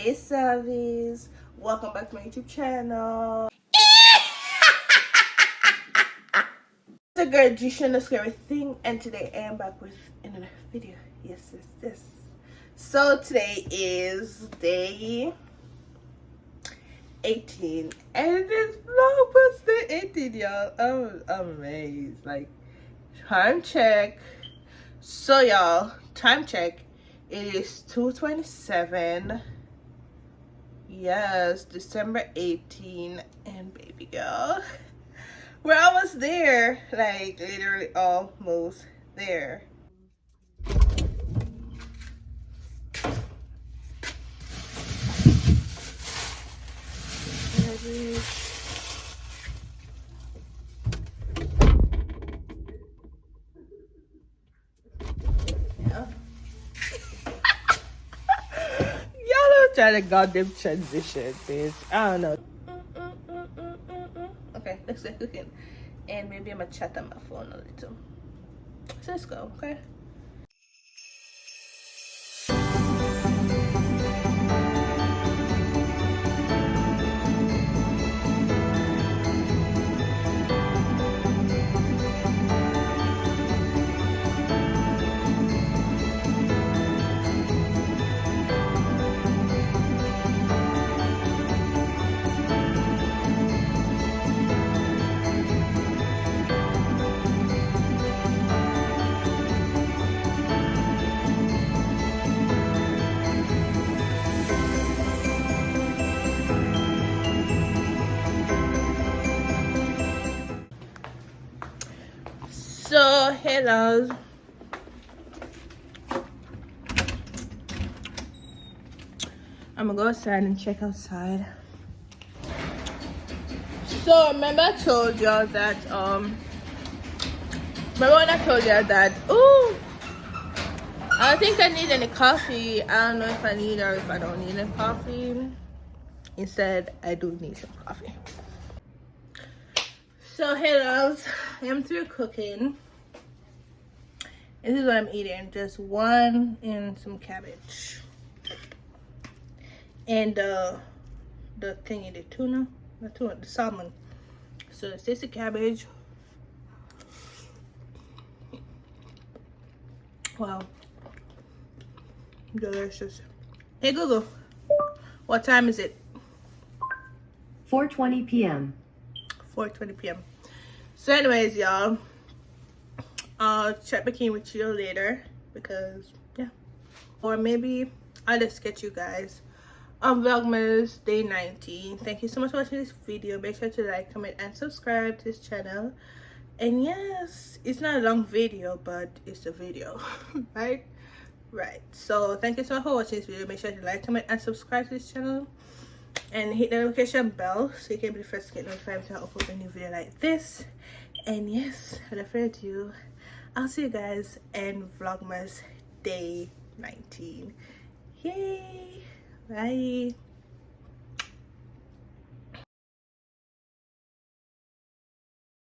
Hey Salvies, welcome back to my YouTube channel. It's a girl G the scary thing, and today I am back with another video. Yes. So today is day 18 and this vlog was day 18, y'all. I'm amazed. Like, time check. So y'all, time check. It is 2:27. Yes, December 18, and baby girl, we're almost there. Like, literally almost there. Y'all don't try to goddamn transition, bitch. I don't know. Okay, let's get cooking. And maybe I'm gonna chat on my phone a little. So let's go, okay? So, hello. I'm gonna go outside and check outside. So, remember I told y'all that, remember when I told y'all that, ooh, I don't think I need any coffee. I don't know if I need or if I don't need any coffee. Instead, I do need some coffee. So, hello, I'm through cooking. This is what I'm eating. Just one and some cabbage. And the thingy, the salmon. So it's just the cabbage. Wow. Delicious. Hey Google, what time is it? 4:20 p.m. 4:20 p.m. So anyways, y'all, I'll check back in with you later because, yeah. Or maybe I'll just get you guys on Vlogmas day 19. Thank you so much for watching this video. Make sure to like, comment, and subscribe to this channel. And yes, it's not a long video, but it's a video. Right? So thank you so much for watching this video. Make sure to like, comment, and subscribe to this channel. And hit the notification bell so you can be the first to get notified when I upload a new video like this. And yes, without further ado, I'll see you guys in Vlogmas day 19. Yay! Bye!